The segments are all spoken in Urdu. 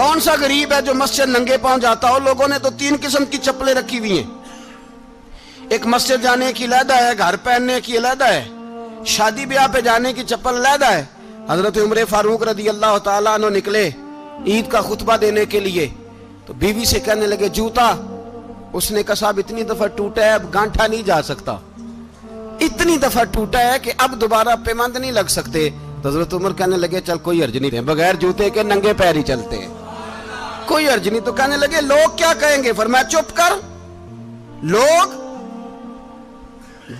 کون سا غریب ہے جو مسجد ننگے پاؤں جاتا ہو؟ لوگوں نے تو 3 قسم کی چپلیں رکھی ہوئی ہیں، ایک مسجد جانے کی علیحدہ ہے، گھر پہننے کی علیحدہ ہے، شادی بیاہ پہ جانے کی چپل علیحدہ ہے۔ حضرت عمر فاروق رضی اللہ تعالیٰ عنہ نکلے عید کا خطبہ دینے کے لیے، تو بیوی سے کہنے لگے جوتا، اس نے کہا صاحب اتنی دفعہ ٹوٹا ہے اب گانٹھا نہیں جا سکتا، اتنی دفعہ ٹوٹا ہے کہ اب دوبارہ پیمند نہیں لگ سکتے۔ تو حضرت عمر کہنے لگے چل کوئی حرج نہیں، بغیر جوتے کے ننگے پیر ہی چلتے ہیں، کوئی حرج نہیں۔ تو کہنے لگے لوگ کیا کہیں گے؟ فرمایا چپ کر، لوگ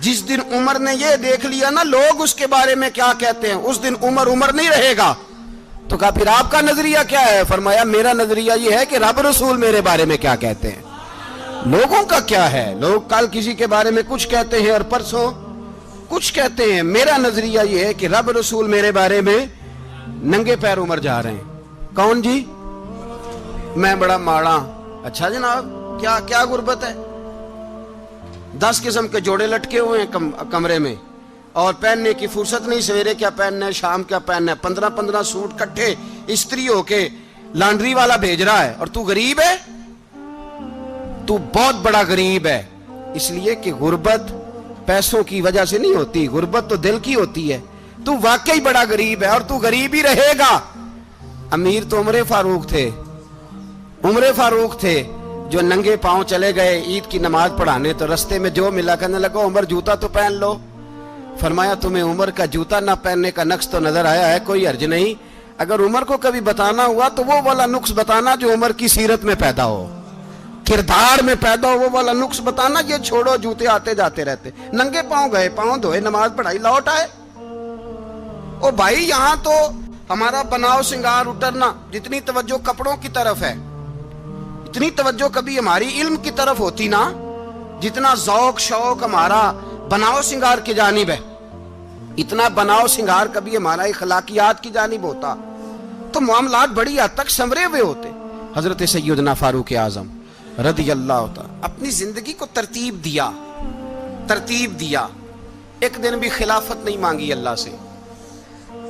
جس دن عمر نے یہ دیکھ لیا نا لوگ اس کے بارے میں کیا کہتے ہیں، اس دن عمر نہیں رہے گا۔ تو کہا پھر آپ کا نظریہ کیا ہے؟ فرمایا میرا نظریہ یہ ہے کہ رب رسول میرے بارے میں کیا کہتے ہیں، لوگوں کا کیا ہے؟ لوگ کل کسی کے بارے میں کچھ کہتے ہیں اور پرسوں کچھ کہتے ہیں، میرا نظریہ یہ ہے کہ رب رسول میرے بارے میں ننگے پیر عمر جا رہے ہیں۔ کون جی؟ میں بڑا ماڑا۔ اچھا جناب، کیا غربت ہے؟ 10 قسم کے جوڑے لٹکے ہوئے ہیں کمرے میں، اور پہننے کی فرصت نہیں، سویرے کیا پہننا ہے، شام کیا پہننا ہے، 15 سوٹ کٹھے استری ہو کے لانڈری والا بھیج رہا ہے، اور تو غریب ہے، تو بہت بڑا غریب ہے۔ اس لیے کہ غربت پیسوں کی وجہ سے نہیں ہوتی، غربت تو دل کی ہوتی ہے۔ تو واقعی بڑا غریب ہے اور تو غریب ہی رہے گا۔ امیر تو عمر فاروق تھے جو ننگے پاؤں چلے گئے عید کی نماز پڑھانے، تو رستے میں جو ملا کہنے لگا عمر جوتا تو پہن لو۔ فرمایا تمہیں عمر کا جوتا نہ پہننے کا نقص تو نظر آیا ہے، کوئی حرج نہیں، اگر عمر کو کبھی بتانا ہوا تو وہ والا نقص بتانا جو عمر کی سیرت میں پیدا ہو، کردار میں پیدا ہو، وہ والا نقص بتانا، یہ چھوڑو جوتے آتے جاتے رہتے۔ ننگے پاؤں گئے، پاؤں دھوئے، نماز پڑھائی، لوٹ آئے۔ او بھائی یہاں تو ہمارا بناؤ سنگار اترنا، جتنی توجہ کپڑوں کی طرف ہے اتنی توجہ کبھی ہماری علم کی طرف ہوتی نا، جتنا ذوق شوق ہمارا بناؤ سنگار کی جانب ہے، اتنا بناؤ سنگار کبھی ہمارا اخلاقیات کی جانب ہوتا تو معاملات بڑی حد تک سنورے ہوئے ہوتے۔ حضرت سیدنا فاروق اعظم رضی اللہ تعالی اپنی زندگی کو ترتیب دیا، ایک دن بھی خلافت نہیں مانگی اللہ سے۔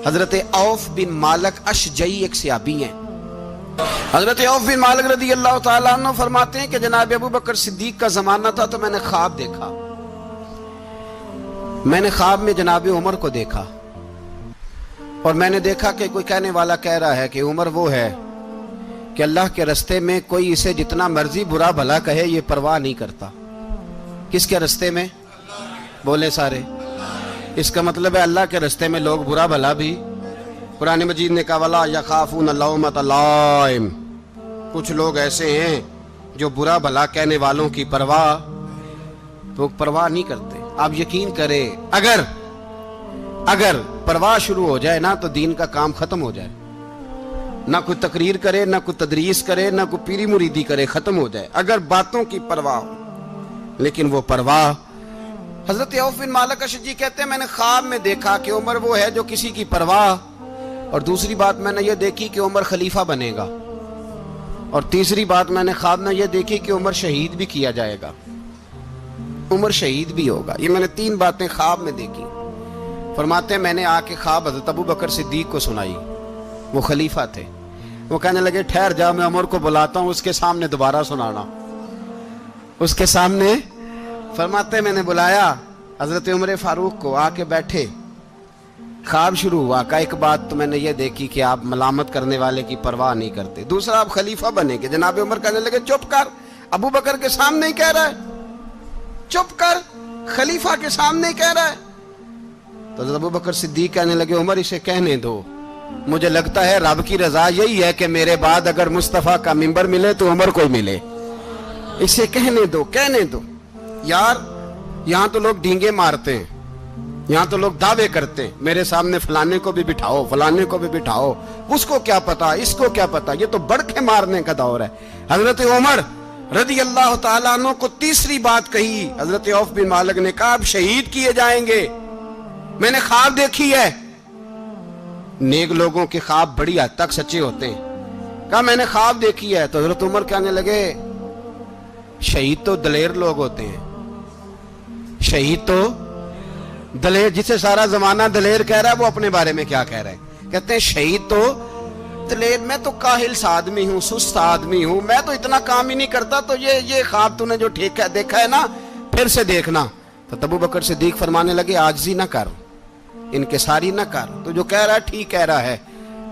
حضرت عوف بن مالک اشجعی ایک صحابی ہیں، حضرت عوف بن مالک رضی اللہ تعالیٰ عنہ فرماتے ہیں کہ جناب ابو بکر صدیق کا زمانہ تھا تو میں نے خواب دیکھا، میں نے خواب میں جناب عمر کو دیکھا، اور میں نے دیکھا کہ کوئی کہنے والا کہہ رہا ہے کہ عمر وہ ہے کہ اللہ کے رستے میں کوئی اسے جتنا مرضی برا بھلا کہے یہ پرواہ نہیں کرتا۔ کس کے رستے میں؟ بولے سارے۔ اس کا مطلب ہے اللہ کے رستے میں لوگ برا بھلا بھی، قرآن مجید نے کہا وَلَا يَخَافُونَ لَوْمَةَ لَائِمٍ، کچھ لوگ ایسے ہیں جو برا بھلا کہنے والوں کی پرواہ نہیں کرتے۔ آپ یقین کریں اگر پرواہ شروع ہو جائے نا تو دین کا کام ختم ہو جائے، نہ کوئی تقریر کرے، نہ کوئی تدریس کرے، نہ کوئی پیری مریدی کرے، ختم ہو جائے اگر باتوں کی پرواہ ہو۔ لیکن وہ پرواہ، حضرت عوف بن مالک اشجعی کہتے ہیں میں نے خواب میں دیکھا کہ عمر وہ ہے جو کسی کی پرواہ، اور دوسری بات میں نے یہ دیکھی کہ عمر خلیفہ بنے گا، اور تیسری بات میں نے خواب میں یہ دیکھی کہ عمر شہید بھی کیا جائے گا، عمر شہید بھی ہوگا۔ یہ میں نے 3 باتیں خواب میں دیکھی۔ فرماتے ہیں میں نے آ کے خواب حضرت ابو بکر صدیق کو سنائی، وہ خلیفہ تھے، وہ کہنے لگے ٹھہر جا، میں عمر کو بلاتا ہوں، اس کے سامنے دوبارہ سنانا، اس کے سامنے۔ فرماتے ہیں میں نے بلایا حضرت عمر فاروق کو، آ کے بیٹھے، خواب شروع ہوا۔ کہا ایک بات تو میں نے یہ دیکھی کہ آپ ملامت کرنے والے کی پرواہ نہیں کرتے، دوسرا آپ خلیفہ بنے گے۔ جناب عمر کہنے لگے چپ کر، ابو بکر کے سامنے ہی کہہ رہا ہے، چپ کر، خلیفہ کے سامنے ہی کہہ رہا ہے۔ تو حضرت ابو بکر صدیق کہنے لگے عمر اسے کہنے دو، مجھے لگتا ہے رب کی رضا یہی ہے کہ میرے بعد اگر مصطفیٰ کا منبر ملے تو عمر کو ہی ملے، اسے کہنے دو۔ یار یہاں تو لوگ ڈینگے مارتے ہیں، یہاں تو لوگ دعوے کرتے ہیں میرے سامنے فلانے کو بھی بٹھاؤ، فلانے کو بھی بٹھاؤ، اس کو کیا پتا، اس کو کیا پتا، یہ تو بڑکے مارنے کا دور ہے۔ حضرت عمر رضی اللہ تعالیٰ عنہ کو تیسری بات کہی، حضرت عوف بن مالک نے کہا آپ شہید کیے جائیں گے، میں نے خواب دیکھی ہے۔ نیک لوگوں کے خواب بڑی حد تک سچے ہوتے ہیں۔ کہا میں نے خواب دیکھی ہے۔ تو حضرت عمر کہنے لگے شہید تو دلیر لوگ ہوتے ہیں، شہید تو دلیر، جسے سارا زمانہ دلیر کہہ رہا ہے وہ اپنے بارے میں کیا کہہ رہے ہیں؟ کہتے ہیں شہید تو بتلے، میں تو کاہل سا آدمی ہوں، سست آدمی ہوں، میں تو اتنا کام ہی نہیں کرتا، تو یہ خواب تو نے جو دیکھا ہے نا پھر سے دیکھنا۔ تو ابو بکر صدیق فرمانے لگے عاجزی نہ کر، انکساری نہ کر، تو جو کہہ رہا ہے ٹھیک کہہ رہا ہے،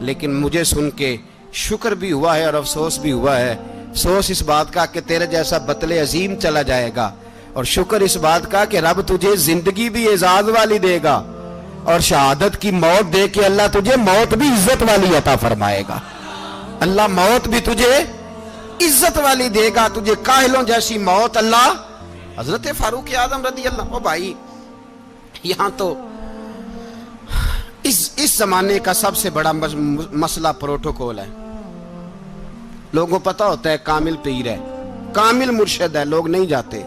لیکن مجھے سن کے شکر بھی ہوا ہے اور افسوس بھی ہوا ہے۔ افسوس اس بات کا کہ تیرے جیسا بتلے عظیم چلا جائے گا، اور شکر اس بات کا کہ رب تجھے زندگی بھی اعزاز والی دے گا، اور شہادت کی موت دے کے اللہ تجھے موت بھی عزت والی عطا فرمائے گا۔ اللہ موت بھی تجھے عزت والی دے گا، تجھے کاہلوں جیسی موت اللہ۔ حضرت فاروق اعظم رضی اللہ، او بھائی یہاں تو اس زمانے کا سب سے بڑا مسئلہ پروٹوکول ہے۔ لوگوں پتہ ہوتا ہے کامل پیر ہے، کامل مرشد ہے، لوگ نہیں جاتے۔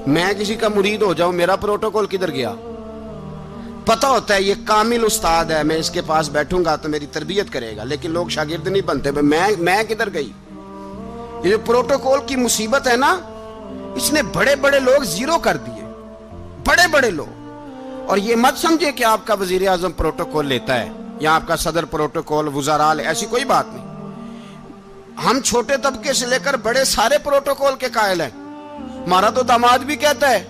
میں کسی کا مرید ہو جاؤں، میرا پروٹوکول کدھر گیا؟ پتہ ہوتا ہے یہ کامل استاد ہے، میں اس کے پاس بیٹھوں گا تو میری تربیت کرے گا، لیکن لوگ شاگرد نہیں بنتے۔ میں کدھر گئی؟ یہ پروٹوکول کی مصیبت ہے نا، اس نے بڑے بڑے لوگ زیرو کر دیے، بڑے بڑے لوگ۔ اور یہ مت سمجھے کہ آپ کا وزیر اعظم پروٹوکول لیتا ہے یا آپ کا صدر پروٹوکول، وزراء، ایسی کوئی بات نہیں۔ ہم چھوٹے طبقے سے لے کر بڑے سارے پروٹوکول کے قائل ہیں۔ ہمارا تو داماد بھی کہتا ہے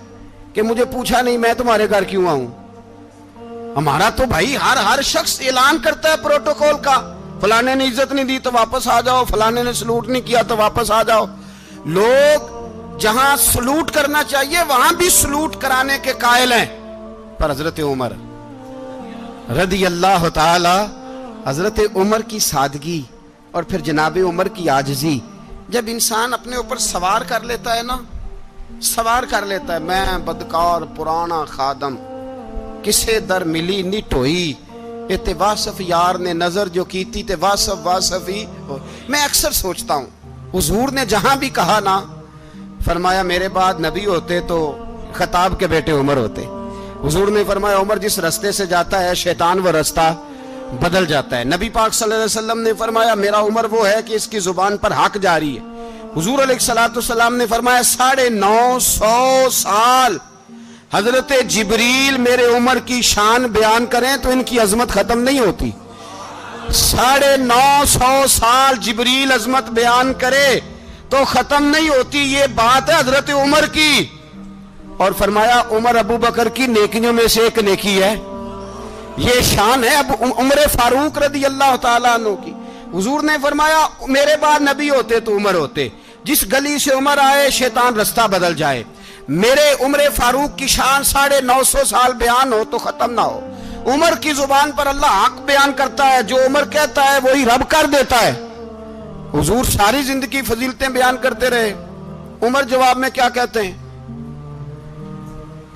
کہ مجھے پوچھا نہیں میں تمہارے گھر کیوں آؤں۔ ہمارا تو بھائی ہر شخص اعلان کرتا ہے پروٹوکول کا، فلانے نے عزت نہیں دی تو واپس آ جاؤ، فلانے نے سلوٹ نہیں کیا تو واپس آ جاؤ۔ لوگ جہاں سلوٹ کرنا چاہیے وہاں بھی سلوٹ کرانے کے قائل ہیں۔ پر حضرت عمر رضی اللہ تعالی، حضرت عمر کی سادگی اور پھر جناب عمر کی عاجزی، جب انسان اپنے اوپر سوار کر لیتا ہے نا، سوار کر لیتا ہے، میں بدکار پرانا خادم، کسے در ملی نٹ ہوئی، تے واصف یار نے نظر جو کی تھی تے واصف ہی۔ میں اکثر سوچتا ہوں حضور نے جہاں بھی کہا نا، فرمایا میرے بعد نبی ہوتے تو خطاب کے بیٹے عمر ہوتے۔ حضور نے فرمایا عمر جس رستے سے جاتا ہے شیطان وہ رستہ بدل جاتا ہے۔ نبی پاک صلی اللہ علیہ وسلم نے فرمایا میرا عمر وہ ہے کہ اس کی زبان پر حق جاری ہے۔ حضور علیہ السلام نے فرمایا 950 سال حضرت جبریل میرے عمر کی شان بیان کریں تو ان کی عظمت ختم نہیں ہوتی۔ 950 سال جبریل عظمت بیان کرے تو ختم نہیں ہوتی۔ یہ بات ہے حضرت عمر کی، اور فرمایا عمر ابو بکر کی نیکیوں میں سے ایک نیکی ہے، یہ شان ہے اب عمر فاروق رضی اللہ تعالیٰ عنہ کی۔ حضور نے فرمایا میرے بعد نبی ہوتے تو عمر ہوتے، جس گلی سے عمر آئے شیطان رستہ بدل جائے۔ میرے عمر فاروق کی شان 950 سال بیان ہو تو ختم نہ ہو۔ عمر کی زبان پر اللہ حق بیان کرتا ہے، جو عمر کہتا ہے وہی رب کر دیتا ہے۔ حضور ساری زندگی فضیلتیں بیان کرتے رہے، عمر جواب میں کیا کہتے ہیں؟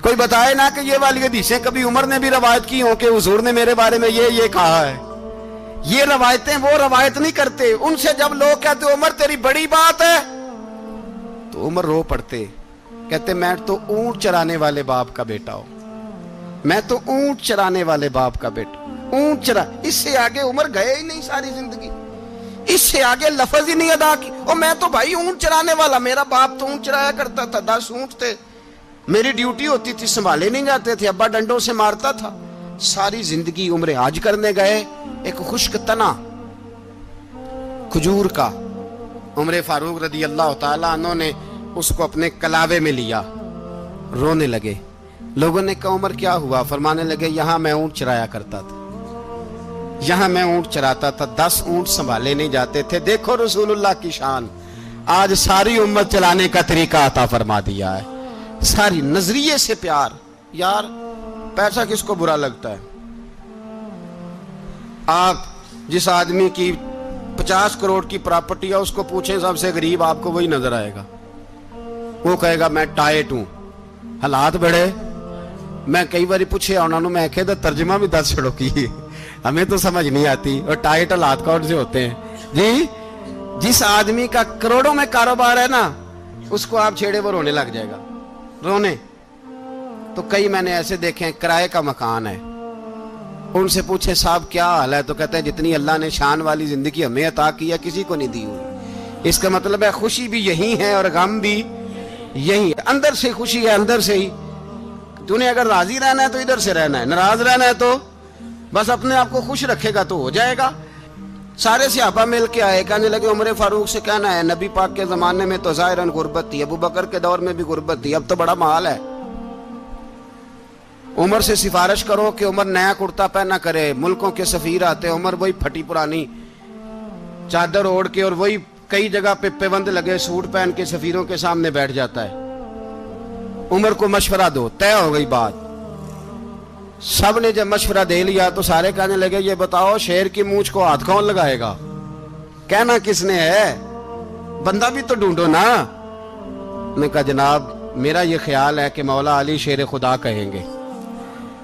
کوئی بتائے نا کہ یہ والی حدیثیں کبھی عمر نے بھی روایت کی ہوں کہ حضور نے میرے بارے میں یہ کہا ہے۔ یہ روایتیں وہ روایت نہیں کرتے، ان سے جب لوگ کہتے عمر تیری بڑی بات ہے تو عمر رو پڑتے، کہتے میں تو اونٹ چرانے والے باپ کا بیٹا ہوں، میں تو اونٹ چرانے والے باپ کا بیٹا، اونٹ چرا۔ اس سے آگے عمر گئے ہی نہیں ساری زندگی، اس سے آگے لفظ ہی نہیں ادا کی۔ اور میں تو بھائی اونٹ چرانے والا، میرا باپ تو اونٹ چرایا کرتا تھا، 10 اونٹ تھے، میری ڈیوٹی ہوتی تھی، سنبھالے نہیں جاتے تھے، ابا ڈنڈوں سے مارتا تھا۔ ساری زندگی عمر حج کرنے گئے، ایک خشک تنا کھجور کا عمر فاروق رضی اللہ تعالیٰ عنہ نے اس کو اپنے کلاوے میں لیا، رونے لگے۔ لوگوں نے کہا عمر کیا ہوا؟ فرمانے لگے یہاں میں اونٹ چرایا کرتا تھا، یہاں میں اونٹ چراتا تھا، 10 اونٹ سنبھالے نہیں جاتے تھے۔ دیکھو رسول اللہ کی شان، آج ساری امت چلانے کا طریقہ عطا فرما دیا ہے، ساری نظریے سے پیار۔ یار پیسہ کس کو برا لگتا ہے؟ آپ جس آدمی کی 50 کروڑ کی پراپرٹی ہے اس کو پوچھیں سب سے غریب، آپ کو وہی نظر آئے گا، وہ کہے گا میں ٹائٹ ہوں۔ حالات بڑے، میں کئی باری پوچھے انہوں نے، میں کہتا ترجمہ بھی 10 چھڑوں کی، ہمیں تو سمجھ نہیں آتی، اور ٹائٹ حالات کون سے ہوتے ہیں جی؟ جس آدمی کا کروڑوں میں کاروبار ہے نا، اس کو آپ چھیڑے وہ رونے لگ جائے گا، رونے۔ تو کئی میں نے ایسے دیکھے ہیں کرائے کا مکان ہے، ان سے پوچھے صاحب کیا حال ہے، تو کہتے ہیں جتنی اللہ نے شان والی زندگی ہمیں عطا کی ہے کسی کو نہیں دی ہوئی۔ اس کا مطلب ہے خوشی بھی یہی ہے اور غم بھی یہی ہے، اندر سے خوشی ہے، اندر سے ہی۔ تو نے اگر راضی رہنا ہے تو ادھر سے رہنا ہے، ناراض رہنا ہے تو بس اپنے آپ کو خوش رکھے گا تو ہو جائے گا۔ سارے صحابہ مل کے آئے، کہنے لگے عمر فاروق سے کہنا ہے نبی پاک کے زمانے میں تو ظاہراً غربت تھی، ابو بکر کے دور میں بھی غربت تھی، اب تو بڑا محال ہے، عمر سے سفارش کرو کہ عمر نیا کرتا پہنا کرے۔ ملکوں کے سفیر آتے، عمر وہی پھٹی پرانی چادر اوڑھ کے اور وہی کئی جگہ پہ پیوند لگے سوٹ پہن کے سفیروں کے سامنے بیٹھ جاتا ہے۔ عمر کو مشورہ دو، طے ہو گئی بات۔ سب نے جب مشورہ دے لیا تو سارے کہنے لگے یہ بتاؤ شیر کی مونچھ کو ہاتھ کون لگائے گا؟ کہنا کس نے ہے؟ بندہ بھی تو ڈھونڈو نا۔ نے کہا جناب میرا یہ خیال ہے کہ مولا علی شیر خدا کہیں گے،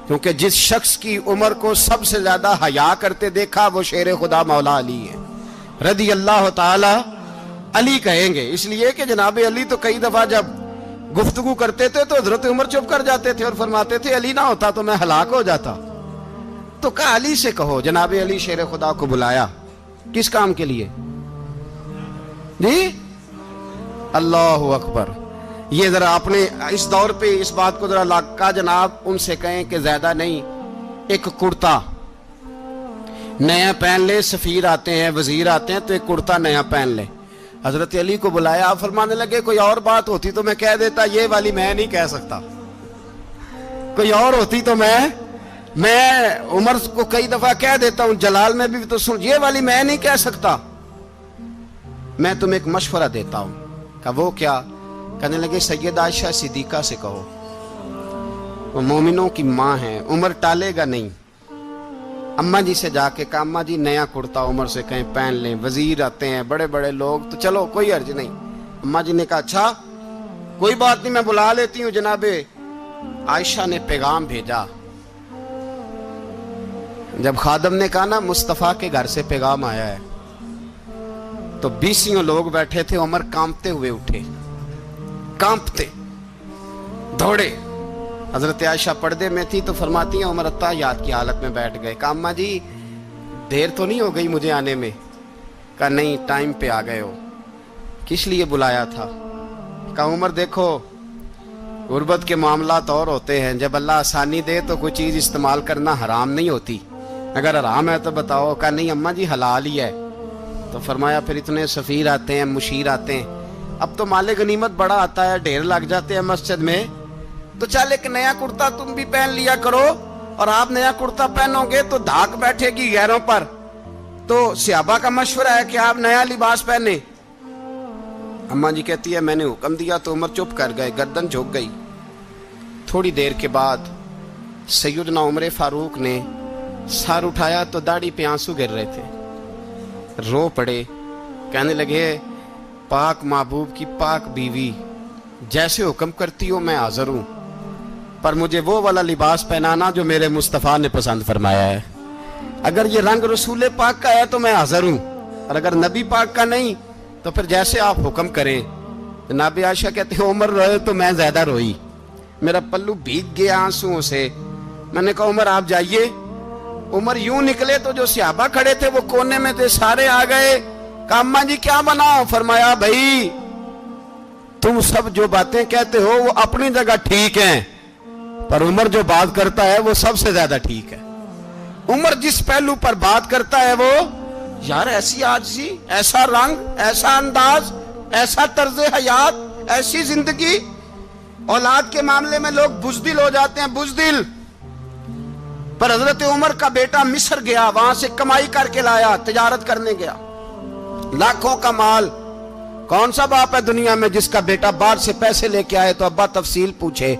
کیونکہ جس شخص کی عمر کو سب سے زیادہ حیا کرتے دیکھا وہ شیر خدا مولا علی ہے رضی اللہ تعالی علی کہیں گے، اس لیے کہ جناب علی تو کئی دفعہ جب گفتگو کرتے تھے تو حضرت عمر چپ کر جاتے تھے اور فرماتے تھے علی نہ ہوتا تو میں ہلاک ہو جاتا۔ تو کہا علی سے کہو۔ جناب علی شیر خدا کو بلایا، کس کام کے لیے؟ جی اللہ اکبر۔ یہ ذرا آپ نے اس دور پہ اس بات کو ذرا کہا جناب ان سے کہیں کہ زیادہ نہیں، ایک کرتا نیا پہن لے، سفیر آتے ہیں وزیر آتے ہیں تو ایک کرتا نیا پہن لے۔ حضرت علی کو بلایا، آپ فرمانے لگے کوئی اور بات ہوتی تو میں کہہ دیتا، یہ والی میں نہیں کہہ سکتا، کوئی اور ہوتی تو میں عمر کو کئی دفعہ کہہ دیتا ہوں، جلال میں بھی تو سن، یہ والی میں نہیں کہہ سکتا، میں تمہیں ایک مشورہ دیتا ہوں۔ کہا وہ کیا؟ کہنے لگے سید عائشہ صدیقہ سے کہو، وہ مومنوں کی ماں ہیں، عمر ٹالے گا نہیں۔ اماں جی سے جا کے کہا اماں جی نیا کرتا عمر سے کہیں پہن لیں، وزیر آتے ہیں بڑے بڑے لوگ تو چلو کوئی حرج نہیں۔ اماں جی نے کہا اچھا کوئی بات نہیں میں بلا لیتی ہوں۔ جناب عائشہ نے پیغام بھیجا، جب خادم نے کہا نا مصطفیٰ کے گھر سے پیغام آیا ہے تو 20 لوگ بیٹھے تھے، عمر کانپتے ہوئے اٹھے، کانپتے دوڑے۔ حضرت عائشہ پردے میں تھی تو فرماتی ہیں عمر اتحیات کی حالت میں بیٹھ گئے۔ کہا اماں جی دیر تو نہیں ہو گئی مجھے آنے میں؟ کہا نہیں ٹائم پہ آ گئے ہو۔ کس لیے بلایا تھا؟ کہا عمر دیکھو غربت کے معاملات اور ہوتے ہیں، جب اللہ آسانی دے تو کوئی چیز استعمال کرنا حرام نہیں ہوتی، اگر حرام ہے تو بتاؤ۔ کہا نہیں اماں جی حلال ہی ہے۔ تو فرمایا پھر اتنے سفیر آتے ہیں مشیر آتے ہیں، اب تو مال غنیمت بڑا آتا ہے، ڈھیر لگ جاتے ہیں مسجد میں، تو چل ایک نیا کرتا تم بھی پہن لیا کرو، اور آپ نیا کرتا پہنو گے تو دھاک بیٹھے گی غیروں پر۔ تو صحابہ کا مشورہ ہے کہ آپ نیا لباس پہنے۔ اماں جی کہتی ہے میں نے حکم دیا تو عمر چپ کر گئے، گردن جھک گئی۔ تھوڑی دیر کے بعد سیدنا عمر فاروق نے سر اٹھایا تو داڑھی پہ آنسو گر رہے تھے، رو پڑے، کہنے لگے پاک محبوب کی پاک بیوی جیسے حکم کرتی ہو میں حاضر ہوں، پر مجھے وہ والا لباس پہنانا جو میرے مصطفیٰ نے پسند فرمایا ہے، اگر یہ رنگ رسول پاک کا ہے تو میں حاضر ہوں، اور اگر نبی پاک کا نہیں تو پھر جیسے آپ حکم کریں۔ جناب عائشہ کہتے ہیں عمر روئے تو میں زیادہ روئی، میرا پلو بھیگ گیا آنسوؤں سے۔ میں نے کہا عمر آپ جائیے۔ عمر یوں نکلے تو جو صحابہ کھڑے تھے وہ کونے میں تھے، سارے آ گئے۔ کہا اماں جی کیا بناؤ؟ فرمایا بھائی تم سب جو باتیں کہتے ہو وہ اپنی جگہ ٹھیک ہیں، پر عمر جو بات کرتا ہے وہ سب سے زیادہ ٹھیک ہے۔ عمر جس پہلو پر بات کرتا ہے وہ یار ایسی عاجزی، ایسا رنگ، ایسا انداز، ایسا طرز حیات، ایسی زندگی۔ اولاد کے معاملے میں لوگ بزدل ہو جاتے ہیں، بزدل، پر حضرت عمر کا بیٹا مصر گیا، وہاں سے کمائی کر کے لایا، تجارت کرنے گیا، لاکھوں کا مال۔ کون سا باپ ہے دنیا میں جس کا بیٹا باہر سے پیسے لے کے آئے تو ابا تفصیل پوچھے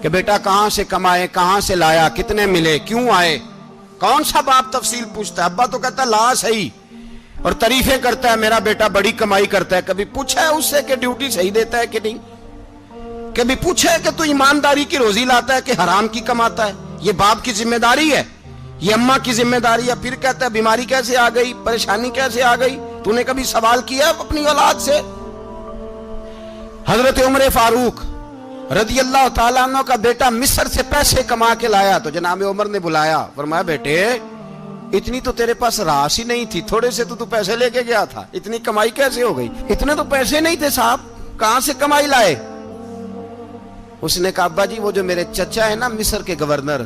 کہ بیٹا کہاں سے کمائے، کہاں سے لایا، کتنے ملے، کیوں آئے؟ کون سا باپ تفصیل پوچھتا ہے؟ ابا تو کہتا ہے لا صحیح، اور تعریفیں کرتا ہے میرا بیٹا بڑی کمائی کرتا ہے۔ کبھی پوچھا ہے اس سے کہ ڈیوٹی صحیح دیتا ہے کہ نہیں؟ کبھی پوچھا ہے کہ تو ایمانداری کی روزی لاتا ہے کہ حرام کی کماتا ہے؟ یہ باپ کی ذمہ داری ہے، یہ اماں کی ذمہ داری ہے۔ پھر کہتا ہے بیماری کیسے آ گئی، پریشانی کیسے آ گئی؟ تو نے کبھی سوال کیا اپنی اولاد سے؟ حضرت عمر فاروق رضی اللہ تعالیٰ عنہ کا بیٹا مصر سے پیسے کما کے لایا تو جناب عمر نے بلایا، فرمایا بیٹے اتنی تو تیرے پاس راس ہی نہیں تھی، تھوڑے سے تو پیسے لے کے گیا تھا، اتنی کمائی کیسے ہو گئی؟ اتنے تو پیسے نہیں تھے صاحب، کہاں سے کمائی لائے؟ اس نے کہا ابا جی وہ جو میرے چچا ہے نا مصر کے گورنر،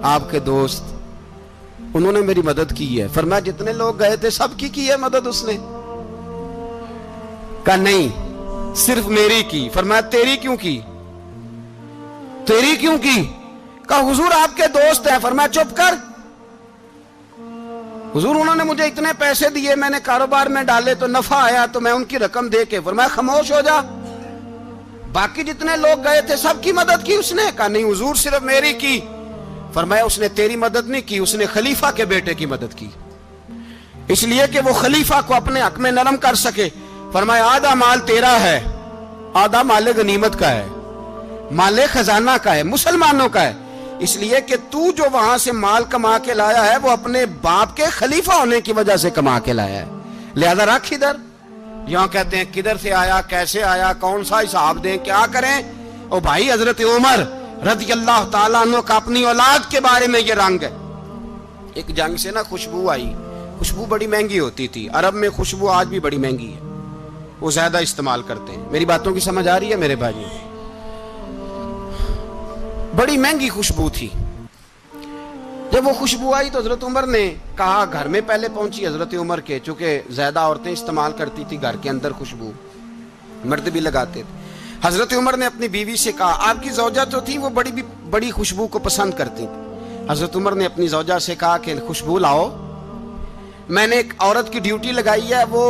آپ کے دوست، انہوں نے میری مدد کی ہے. فرمایا جتنے لوگ گئے تھے سب کی ہے مدد اس نے؟ کہا نہیں صرف میری کی. فرمایا تیری کیوں کی؟ تیری کیوں کی؟ کہا حضور آپ کے دوست ہیں. فرمایا چپ کر حضور انہوں نے مجھے اتنے پیسے دیے, میں نے کاروبار میں ڈالے تو نفع آیا تو میں ان کی رقم دے کے. فرمایا خاموش ہو جا, باقی جتنے لوگ گئے تھے سب کی مدد کی اس نے؟ کہا نہیں حضور صرف میری کی. فرمایا اس نے تیری مدد نہیں کی, اس نے خلیفہ کے بیٹے کی مدد کی, اس لیے کہ وہ خلیفہ کو اپنے حق میں نرم کر سکے. فرمایا آدھا مال تیرا ہے, آدھا مال غنیمت کا ہے, مال خزانہ کا ہے, مسلمانوں کا ہے, اس لیے کہ تو جو وہاں سے مال کما کے لایا ہے وہ اپنے باپ کے خلیفہ ہونے کی وجہ سے کما کے لایا ہے, لہذا رکھ ادھر. یہاں کہتے ہیں کدھر سے آیا, کیسے آیا, کون سا حساب دیں, کیا کریں؟ او بھائی حضرت عمر رضی اللہ تعالیٰ عنہ کا اپنی اولاد کے بارے میں یہ رنگ ہے. ایک جنگ سے نا خوشبو آئی, خوشبو بڑی مہنگی ہوتی تھی, عرب میں خوشبو آج بھی بڑی مہنگی ہے, وہ زیادہ استعمال کرتے ہیں. میری باتوں کی سمجھ آ رہی ہے میرے بھائیوں؟ بڑی مہنگی خوشبو تھی. جب وہ خوشبو آئی تو حضرت عمر نے کہا, گھر میں پہلے پہنچی حضرت عمر کے, چونکہ زیادہ عورتیں استعمال کرتی تھی گھر کے اندر خوشبو, مرد بھی لگاتے تھے. حضرت عمر نے اپنی بیوی سے کہا, آپ کی زوجہ تو تھی وہ بڑی خوشبو کو پسند کرتی تھی. حضرت عمر نے اپنی زوجہ سے کہا کہ خوشبو لاؤ, میں نے ایک عورت کی ڈیوٹی لگائی ہے, وہ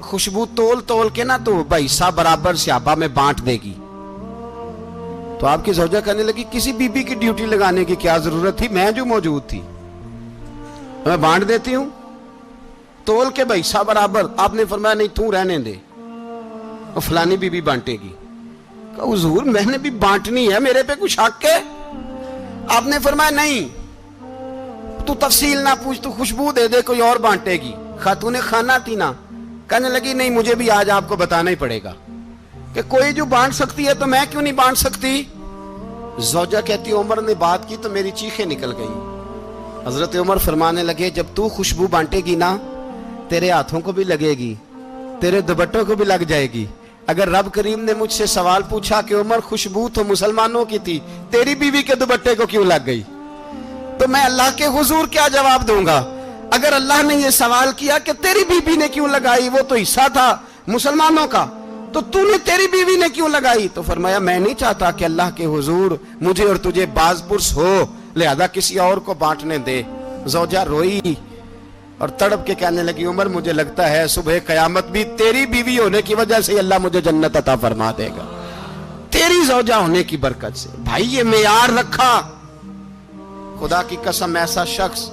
خوشبو تول کے نا تو حصہ برابر صحابہ میں بانٹ دے گی. تو آپ کی زوجہ کہنے لگی کسی بی بی کی ڈیوٹی لگانے کی کیا ضرورت تھی, میں جو موجود تھی میں بانٹ دیتی ہوں تول کے حصہ برابر. آپ نے فرمایا نہیں تو رہنے دے, اور فلانی بی بی بانٹے گی. کہا حضور میں نے بھی بانٹنی ہے, میرے پہ کچھ حق ہے؟ آپ نے فرمایا نہیں تو تفصیل نہ پوچھ, تو خوشبو دے دے, کوئی اور بانٹے گی. خاتون خانہ تھی نا, کہنے لگی نہیں مجھے بھی آج آپ کو بتانا ہی پڑے گا کہ کوئی جو بانٹ سکتی ہے تو میں کیوں نہیں بانٹ سکتی. زوجہ کہتی عمر نے بات کی تو میری چیخیں نکل گئی. حضرت عمر فرمانے لگے جب تو خوشبو بانٹے گی نا تیرے ہاتھوں کو بھی لگے گی, تیرے دوپٹوں کو بھی لگ جائے گی. اگر رب کریم نے مجھ سے سوال پوچھا کہ عمر خوشبو تو مسلمانوں کی تھی, تیری بیوی کے دوپٹے کو کیوں لگ گئی, تو میں اللہ کے حضور کیا جواب دوں گا؟ اگر اللہ نے یہ سوال کیا کہ تیری بیوی نے کیوں لگائی, وہ تو حصہ تھا مسلمانوں کا, تو تو نے تیری بیوی نے کیوں لگائی؟ تو فرمایا میں نہیں چاہتا کہ اللہ کے حضور مجھے اور تجھے باز پرس ہو, لہذا کسی اور کو بانٹنے دے. زوجہ روئی اور تڑپ کے کہنے لگی عمر مجھے لگتا ہے صبح قیامت بھی تیری بیوی ہونے کی وجہ سے اللہ مجھے جنت عطا فرما دے گا, تیری زوجہ ہونے کی برکت سے. بھائی یہ معیار رکھا, خدا کی قسم ایسا شخص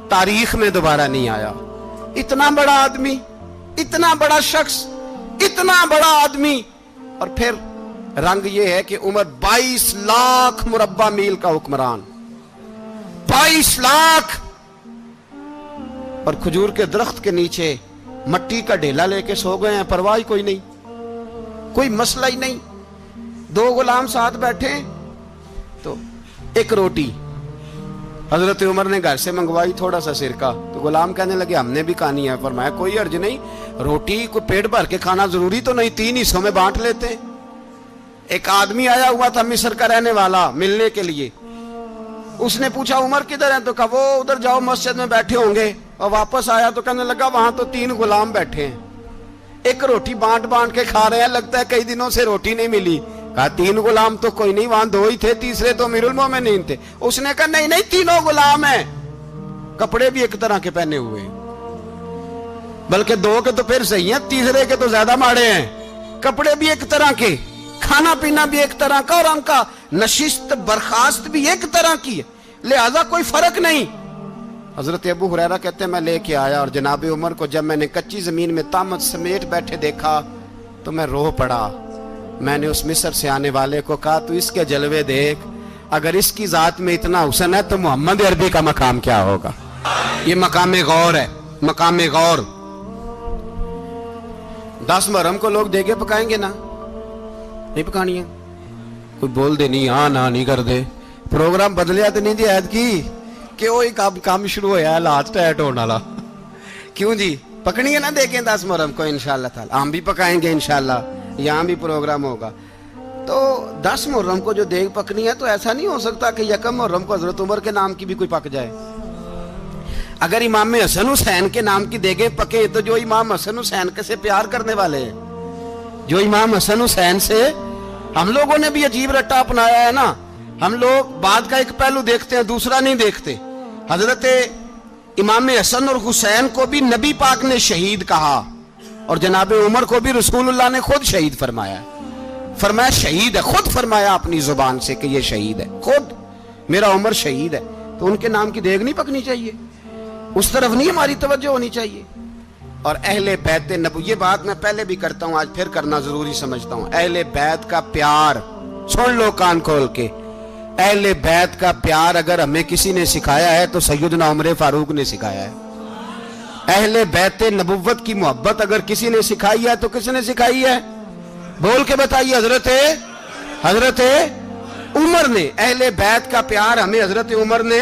تاریخ میں دوبارہ نہیں آیا. اتنا بڑا آدمی, اتنا بڑا شخص, اتنا بڑا آدمی, اور پھر رنگ یہ ہے کہ عمر 22 لاکھ مربع میل کا حکمران, 22 لاکھ, اور کھجور کے درخت کے نیچے مٹی کا ڈھیلا لے کے سو گئے ہیں, پرواہ کوئی نہیں, کوئی مسئلہ ہی نہیں. 2 غلام ساتھ بیٹھے تو ایک روٹی حضرت عمر نے گھر سے منگوائی, تھوڑا سا سرکہ, تو غلام کہنے لگے ہم نے بھی کھانی ہے. فرمایا کوئی حرج نہیں, روٹی کو پیٹ بھر کے کھانا ضروری تو نہیں, 3 حصوں میں بانٹ لیتے ہیں. ایک آدمی آیا ہوا تھا مصر کا رہنے والا ملنے کے لیے, اس نے پوچھا عمر کدھر ہیں, تو کہا وہ ادھر جاؤ مسجد میں بیٹھے ہوں گے. اور واپس آیا تو کہنے لگا وہاں تو 3 غلام بیٹھے ہیں, ایک روٹی بانٹ کے کھا رہے ہیں, لگتا ہے کئی دنوں سے روٹی نہیں ملی. کہا 3 غلام تو کوئی نہیں, وہاں 2 ہی تھے, تیسرے تو امیر المومنین تھے. اس نے کہا نہیں 3 غلام ہیں, کپڑے بھی ایک طرح کے پہنے ہوئے, بلکہ 2 کے تو پھر صحیح ہیں, تیسرے کے تو زیادہ ماڑے ہیں. کپڑے بھی ایک طرح کے, کھانا پینا بھی ایک طرح کا, اور ان کا نشست برخاست بھی ایک طرح کی ہے, لہذا کوئی فرق نہیں. حضرت ابو ہریرہ کہتے ہیں میں لے کے آیا, اور جناب عمر کو جب میں نے کچی زمین میں تامت سمیٹ بیٹھے دیکھا تو میں رو پڑا. میں نے اس مصر سے آنے والے کو کہا تو اس کے جلوے دیکھ, اگر اس کی ذات میں اتنا حسن ہے تو محمد عربی کا مقام کیا ہوگا. یہ مقام غور ہے, مقام غور. 10 محرم کو لوگ دیگے پکائیں گے نا, نہیں پکانی ہے, کوئی بول دے نہیں, ہاں نہ نہیں کر دے, پروگرام بدلیا تو نہیں دی عید کی کہ وہ کام شروع ہویا ہے لات ٹائٹ ہونے والا. کیوں جی پکنی ہے نا دیکھیں 10 محرم کو انشاءاللہ تعالی, ہم بھی پکائیں گے انشاءاللہ, یہاں بھی پروگرام ہوگا. تو 10 محرم کو جو دیگ پکنی ہے تو ایسا نہیں ہو سکتا کہ 1 محرم کو حضرت عمر کے نام کی بھی کوئی پک جائے. اگر امام حسن حسین کے نام کی دیگیں پکے تو جو امام حسن حسین سے پیار کرنے والے ہیں، جو امام حسن حسین سے، ہم لوگوں نے بھی عجیب رٹا اپنایا ہے نا، ہم لوگ بات کا ایک پہلو دیکھتے ہیں دوسرا نہیں دیکھتے۔ حضرت امام حسن اور حسین کو بھی نبی پاک نے شہید کہا، اور جناب عمر کو بھی رسول اللہ نے خود شہید فرمایا، فرمایا شہید ہے، خود فرمایا اپنی زبان سے کہ یہ شہید ہے، خود میرا عمر شہید ہے۔ تو ان کے نام کی دیگ نہیں پکنی چاہیے، اس طرف نہیں ہماری توجہ ہونی چاہیے۔ اور اہل بیت نبوت، یہ بات میں پہلے بھی کرتا ہوں، آج پھر کرنا ضروری سمجھتا ہوں، اہل بیت کا پیار، سن لو کان کھول کے، اہل بیت کا پیار اگر ہمیں کسی نے سکھایا ہے تو سیدنا عمر فاروق نے سکھایا ہے۔ اہل بیت نبوت کی محبت اگر کسی نے سکھائی ہے تو کس نے سکھائی ہے؟ بول کے بتائیے، حضرت عمر نے۔ اہل بیت کا پیار ہمیں حضرت عمر نے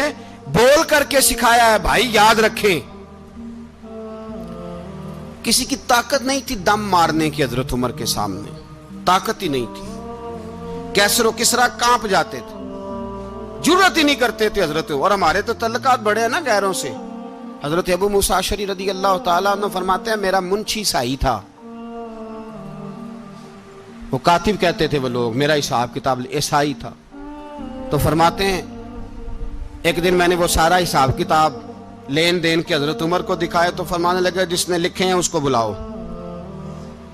بول کر کے سکھایا ہے۔ بھائی یاد رکھیں، کسی کی طاقت نہیں تھی دم مارنے کی حضرت عمر کے سامنے، طاقت ہی نہیں تھی۔ کیسر و کسرا کانپ جاتے تھے، جرأت ہی نہیں کرتے تھے حضرت۔ اور ہمارے تو تعلقات بڑے ہیں نا غیروں سے۔ حضرت ابو موسیٰ اشعری رضی اللہ تعالیٰ عنہ فرماتے ہیں میرا منشی سائی تھا، وہ کاتب کہتے تھے وہ لوگ، میرا حساب کتاب عیسائی تھا۔ تو فرماتے ہیں ایک دن میں نے وہ سارا حساب کتاب لین دین کے حضرت عمر کو دکھائے تو فرمانے لگے جس نے لکھے ہیں اس کو بلاؤ۔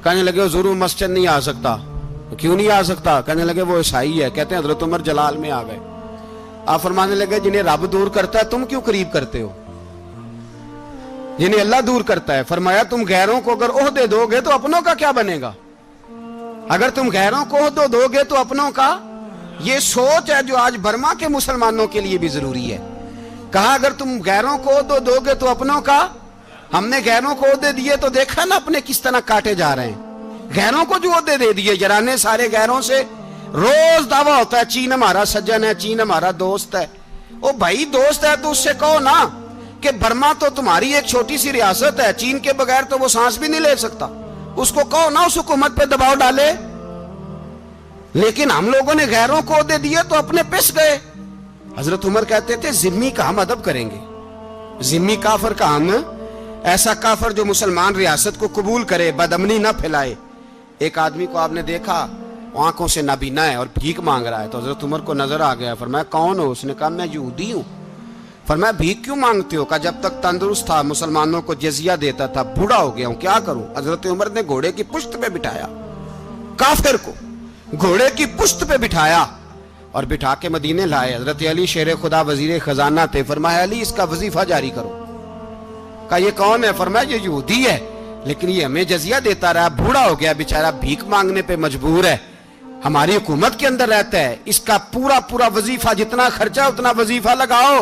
کہنے لگے حضور مسجد نہیں آ سکتا۔ کیوں نہیں آ سکتا؟ کہنے لگے وہ عیسائی ہے۔ کہتے ہیں حضرت عمر جلال میں آ گئے۔ آپ فرمانے لگے جنہیں رب دور کرتا ہے تم کیوں قریب کرتے ہو؟ جنہیں اللہ دور کرتا ہے۔ فرمایا تم غیروں کو اگر عہدے دو گے تو اپنوں کا کیا بنے گا؟ اگر تم غیروں کو عہدے دو گے تو اپنوں کا، یہ سوچ ہے جو آج برما کے مسلمانوں کے لیے بھی ضروری ہے۔ کہا اگر تم غیروں کو عہدے دو گے تو اپنوں کا۔ ہم نے غیروں کو عہدے دیے تو دیکھا نا اپنے کس طرح کاٹے جا رہے ہیں۔ غیروں کو جو عہدے دے دیے یارانے سارے غیروں سے، روز دعویٰ ہوتا ہے چین ہمارا سجن ہے، چین ہمارا دوست ہے۔ او بھائی دوست ہے تو اس سے کہو نا کہ برما تو تمہاری ایک چھوٹی سی ریاست ہے، چین کے بغیر تو وہ سانس بھی نہیں لے سکتا، اس کو کہو نا اس حکومت پہ دباؤ ڈالے۔ لیکن ہم لوگوں نے غیروں کو عہدے دیے تو اپنے پس گئے۔ حضرت عمر کہتے تھے ذمی کا ہم ادب کریں گے، ذمی کافر کا ہم، ایسا کافر جو مسلمان ریاست کو قبول کرے، بدامنی نہ پھیلائے۔ ایک آدمی کو آپ نے دیکھا آنکھوں سے نابینا ہے اور بھیک مانگ رہا ہے، تو حضرت عمر کو نظر آ گیا، فرمایا کون ہو؟ اس نے کہا میں یہودی ہوں۔ فرمایا بھیک کیوں مانگتے ہو؟ کہا جب تک تندرست تھا مسلمانوں کو جزیہ دیتا تھا، بوڑھا ہو گیا ہوں کیا کروں؟ حضرت عمر نے گھوڑے کی پشت پہ بٹھایا، کافر کو گھوڑے کی پشت پہ بٹھایا اور بٹھا کے مدینے لائے۔ حضرت علی شیر خدا وزیر خزانہ تھے، فرمایا علی اس کا وظیفہ جاری کرو۔ کہا یہ کون ہے؟ فرمایا یہ یہودی ہے لیکن یہ ہمیں جزیہ دیتا رہا، بوڑھا ہو گیا بیچارہ، بھیک مانگنے پہ مجبور ہے، ہماری حکومت کے اندر رہتا ہے، اس کا پورا وظیفہ جتنا خرچہ اتنا وظیفہ لگاؤ۔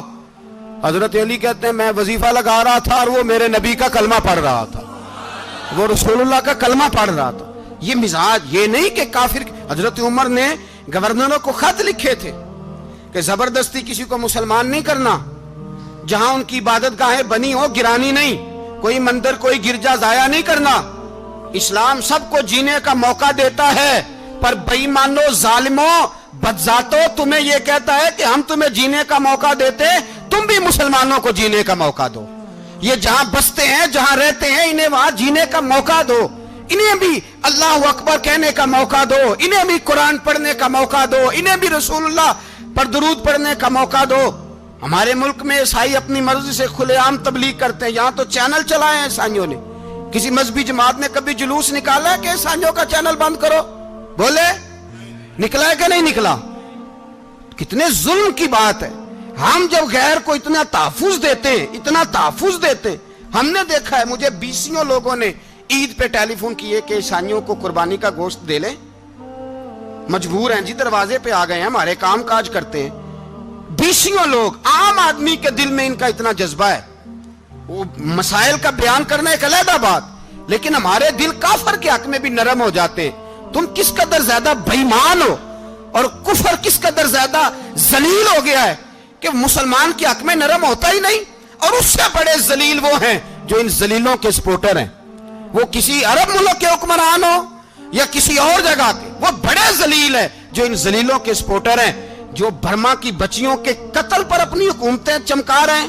حضرت علی کہتے ہیں میں وظیفہ لگا رہا تھا اور وہ میرے نبی کا کلمہ پڑھ رہا تھا، وہ رسول اللہ کا کلمہ پڑھ رہا تھا۔ یہ مزاج، یہ نہیں کہ کافر۔ حضرت عمر نے گورنروں کو خط لکھے تھے کہ زبردستی کسی کو مسلمان نہیں کرنا، جہاں ان کی عبادت گاہیں بنی ہو گرانی نہیں، کوئی مندر کوئی گرجا ضائع نہیں کرنا۔ اسلام سب کو جینے کا موقع دیتا ہے، پر بے ایمانو ظالمو بدذاتو تمہیں یہ کہتا ہے کہ ہم تمہیں جینے کا موقع دیتے، تم بھی مسلمانوں کو جینے کا موقع دو۔ یہ جہاں بستے ہیں جہاں رہتے ہیں انہیں وہاں جینے کا موقع دو، انہیں بھی اللہ اکبر کہنے کا موقع دو، انہیں بھی قرآن پڑھنے کا موقع دو، انہیں بھی رسول اللہ پر درود پڑھنے کا موقع دو۔ ہمارے ملک میں عیسائی اپنی مرضی سے کھلے عام تبلیغ کرتے ہیں، یہاں تو چینل چلائے ہیں عیسائیوں نے۔ کسی مذہبی جماعت نے کبھی جلوس نکالا ہے کہ عیسائیوں کا چینل بند کرو؟ بولے نکلا ہے کہ نہیں نکلا؟ کتنے ظلم کی بات ہے۔ ہم جب غیر کو اتنا تحفظ دیتے ہیں، اتنا تحفظ دیتے ہیں، ہم نے دیکھا ہے، مجھے بیسیوں لوگوں نے عید پہ ٹیلی فون کیے کہ عیسائیوں کو قربانی کا گوشت دے لیں، مجبور ہیں جی، دروازے پہ آ گئے ہیں، ہمارے کام کاج کرتے ہیں۔ بیسیوں لوگ، عام آدمی کے دل میں ان کا اتنا جذبہ ہے، وہ مسائل کا بیان کرنا ایک علیحدہ بات، لیکن ہمارے دل کافر کے حق میں بھی نرم ہو جاتے ہیں۔ تم کس قدر زیادہ بے ایمان ہو اور کفر کس قدر زیادہ ذلیل ہو گیا ہے کہ مسلمان کے حق میں نرم ہوتا ہی نہیں۔ اور اس سے بڑے ذلیل وہ ہیں جو ان ذلیلوں کے سپورٹر ہیں، وہ کسی عرب ملک کے حکمران ہو یا کسی اور جگہ کے، وہ بڑے ذلیل ہیں جو ان ذلیلوں کے سپورٹر ہیں، جو برما کی بچیوں کے قتل پر اپنی حکومتیں چمکا رہے ہیں،